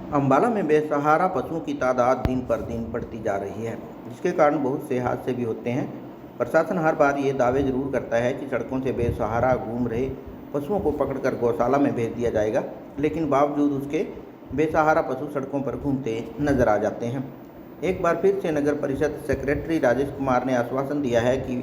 अम्बाला में बेसहारा पशुओं की तादाद दिन पर दिन बढ़ती जा रही है, जिसके कारण बहुत से हादसे भी होते हैं। प्रशासन हर बार ये दावे जरूर करता है कि सड़कों से बेसहारा घूम रहे पशुओं को पकड़कर गौशाला में भेज दिया जाएगा, लेकिन बावजूद उसके बेसहारा पशु सड़कों पर घूमते नजर आ जाते हैं। एक बार फिर से नगर परिषद सेक्रेटरी राजेश कुमार ने आश्वासन दिया है कि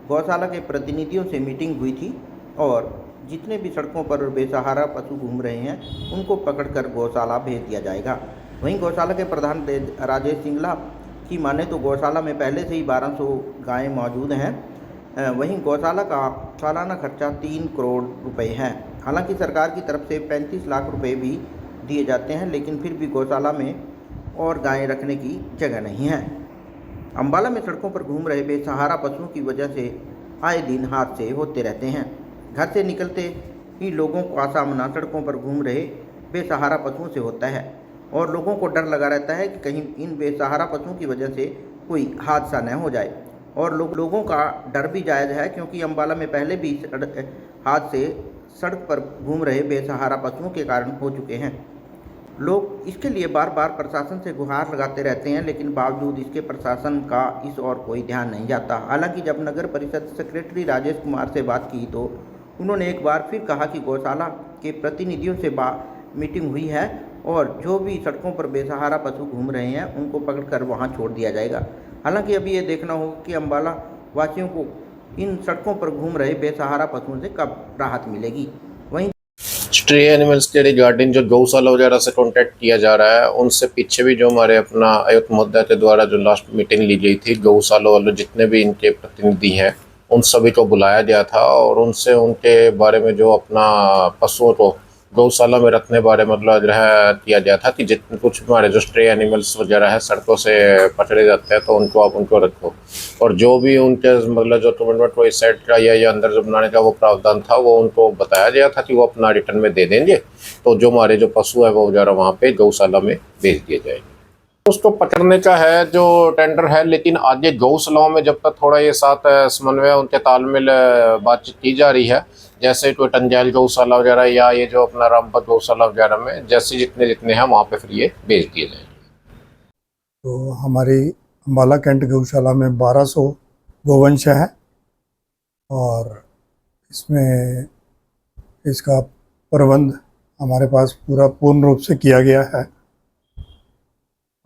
गौशाला के प्रतिनिधियों से मीटिंग हुई थी और जितने भी सड़कों पर बेसहारा पशु घूम रहे हैं उनको पकड़कर गौशाला भेज दिया जाएगा। वहीं गौशाला के प्रधान राजेश सिंगला की माने तो गौशाला में पहले से ही 1200 गायें मौजूद हैं। वहीं गौशाला का सालाना खर्चा 3 करोड़ रुपए है। हालांकि सरकार की तरफ से 35 लाख रुपए भी दिए जाते हैं, लेकिन फिर भी गौशाला में और गायें रखने की जगह नहीं है। अम्बाला में सड़कों पर घूम रहे बेसहारा पशुओं की वजह से आए दिन हादसे होते रहते हैं। घर से निकलते ही लोगों का सामना सड़कों पर घूम रहे बेसहारा पशुओं से होता है और लोगों को डर लगा रहता है कि कहीं इन बेसहारा पशुओं की वजह से कोई हादसा न हो जाए। और लोगों का डर भी जायज़ है, क्योंकि अम्बाला में पहले भी हादसे सड़क पर घूम रहे बेसहारा पशुओं के कारण हो चुके हैं। लोग इसके लिए बार बार प्रशासन से गुहार लगाते रहते हैं, लेकिन बावजूद इसके प्रशासन का इस ओर कोई ध्यान नहीं जाता। हालांकि जब नगर परिषद सेक्रेटरी राजेश कुमार से बात की तो उन्होंने एक बार फिर कहा कि गौशाला के प्रतिनिधियों से मीटिंग हुई है और जो भी सड़कों पर बेसहारा पशु घूम रहे हैं उनको पकड़कर वहां छोड़ दिया जाएगा। हालांकि अभी ये देखना होगा कि अम्बाला वासियों को इन सड़कों पर घूम रहे बेसहारा पशुओं से कब राहत मिलेगी। वहीं स्ट्रे एनिमल्स के रिगार्डिंग जो गौशाला वगैरह से कांटेक्ट किया जा रहा है, उनसे पीछे भी जो हमारे अपना आयुक्त महोदय के द्वारा जो लास्ट मीटिंग ली गई थी, गौशाला वाले जितने भी इनके प्रतिनिधि हैं उन सभी को बुलाया गया था और उनसे उनके बारे में जो अपना पशुओं को गौशाला में रखने बारे मतलब जो है किया गया था कि जितने कुछ हमारे जो स्ट्रे एनिमल्स वगैरह है सड़कों से पकड़े जाते हैं तो उनको आप उनको रखो, और जो भी उनके मतलब जो टूर्नामेंट को इस साइड का या अंदर जो बनाने का वो प्रावधान था वो उनको बताया गया था कि वो अपना रिटर्न में दे देंगे, तो जो हमारे जो पशु है वो वगैरह वहाँ पे गौशाला में भेज दिए जाएंगे। उसको पकड़ने का है जो टेंडर है, लेकिन आगे गौशालाओं में जब तक थोड़ा ये साथ समन्वय उनके तालमेल बातचीत की जा रही है, जैसे कोई टंजाइल गौशाला वगैरह या ये जो अपना रामपत गौशाला वगैरह में जैसे जितने जितने हैं वहाँ पे फिर ये भेज दिए जाएंगे। तो हमारी अम्बाला कैंट गौशाला में 1200 गोवंश है और इसमें इसका प्रबंध हमारे पास पूरा पूर्ण रूप से किया गया है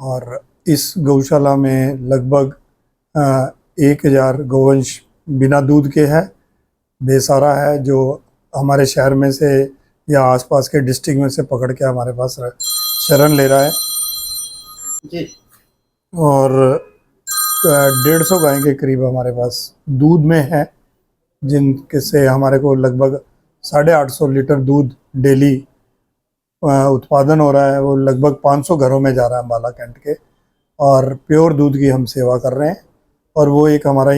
और इस गौशाला में लगभग 1000 गोवंश बिना दूध के है, बेसहारा है, जो हमारे शहर में से या आसपास के डिस्ट्रिक्ट में से पकड़ के हमारे पास शरण ले रहा है जी। और 150 गाय के करीब हमारे पास दूध में है, जिनके से हमारे को लगभग 850 लीटर दूध डेली उत्पादन हो रहा है। वो लगभग 500 घरों में जा रहा है अम्बाला कैंट के, और प्योर दूध की हम सेवा कर रहे हैं और वो एक हमारा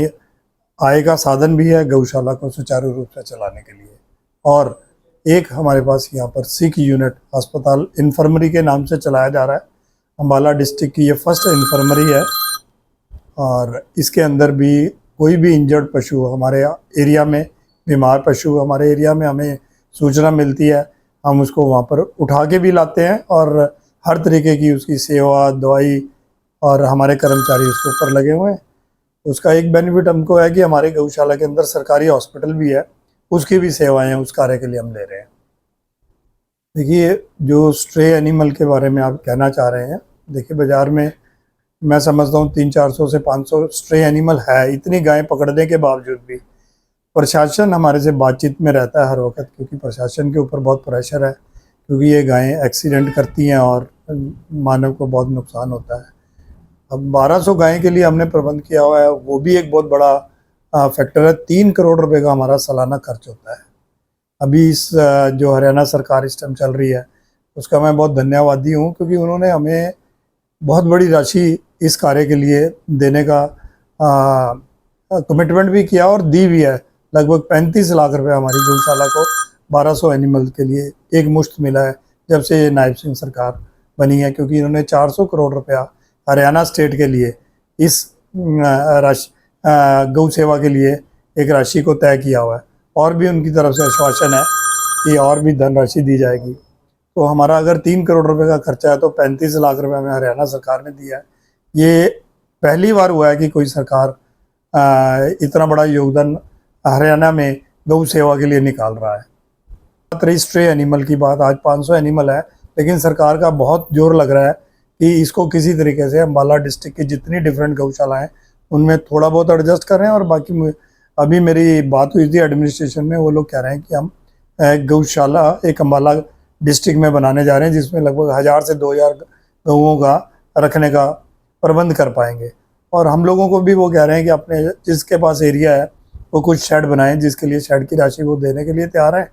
आय का साधन भी है गौशाला को सुचारू रूप से चलाने के लिए। और एक हमारे पास यहाँ पर सिक यूनिट अस्पताल इन्फर्मरी के नाम से चलाया जा रहा है। अम्बाला डिस्ट्रिक्ट की ये फर्स्ट इन्फर्मरी है और इसके अंदर भी कोई भी इंजर्ड पशु हमारे एरिया में, बीमार पशु हमारे एरिया में हमें सूचना मिलती है, हम उसको वहाँ पर उठा के भी लाते हैं और हर तरीके की उसकी सेवा, दवाई, और हमारे कर्मचारी उसके ऊपर लगे हुए हैं। उसका एक बेनिफिट हमको है कि हमारे गौशाला के अंदर सरकारी हॉस्पिटल भी है, उसकी भी सेवाएं उस कार्य के लिए हम ले रहे हैं। देखिए, जो स्ट्रे एनिमल के बारे में आप कहना चाह रहे हैं, देखिए बाज़ार में मैं समझता हूँ 300-400 से 500 स्ट्रे एनिमल है। इतनी गायें पकड़ने के बावजूद भी प्रशासन हमारे से बातचीत में रहता है हर वक्त, क्योंकि प्रशासन के ऊपर बहुत प्रेशर है, क्योंकि ये गायें एक्सीडेंट करती हैं और मानव को बहुत नुकसान होता है। अब 1200 गायें के लिए हमने प्रबंध किया हुआ है, वो भी एक बहुत बड़ा फैक्टर है। 3 करोड़ रुपए का हमारा सालाना खर्च होता है। अभी इस जो हरियाणा सरकार इस टाइम चल रही है उसका मैं बहुत धन्यवादी हूँ, क्योंकि उन्होंने हमें बहुत बड़ी राशि इस कार्य के लिए देने का कमिटमेंट भी किया और दी भी है। लगभग 35 लाख रुपए हमारी गौशाला को 1200 एनिमल के लिए एक मुश्त मिला है जब से ये नायब सिंह सरकार बनी है, क्योंकि इन्होंने 400 करोड़ रुपया हरियाणा स्टेट के लिए इस गौ सेवा के लिए एक राशि को तय किया हुआ है और भी उनकी तरफ से आश्वासन है कि और भी धनराशि दी जाएगी। तो हमारा अगर 3 करोड़ रुपए का खर्चा है तो 35 लाख रुपए हमें हरियाणा सरकार ने दिया है। ये पहली बार हुआ है कि कोई सरकार इतना बड़ा योगदान हरियाणा में गौ सेवा के लिए निकाल रहा है। बात रही स्ट्रे एनिमल की बात, आज 500 एनिमल है, लेकिन सरकार का बहुत जोर लग रहा है कि इसको किसी तरीके से अम्बाला डिस्ट्रिक्ट की जितनी डिफरेंट गौशाला हैं उनमें थोड़ा बहुत एडजस्ट कर रहे हैं। और बाकी अभी मेरी बात हुई थी एडमिनिस्ट्रेशन में, वो लोग कह रहे हैं कि हम गौशाला एक अम्बाला डिस्ट्रिक्ट में बनाने जा रहे हैं जिसमें लगभग 1000 से 2000 गौओं का रखने का प्रबंध कर पाएंगे। और हम लोगों को भी वो कह रहे हैं कि अपने जिसके पास एरिया है वो कुछ शेड बनाएं, जिसके लिए शेड की राशि वो देने के लिए तैयार है।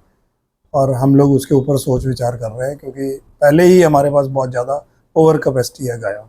और हम लोग उसके ऊपर सोच विचार कर रहे हैं क्योंकि पहले ही हमारे पास बहुत ज़्यादा ओवर कैपेसिटी है गायों।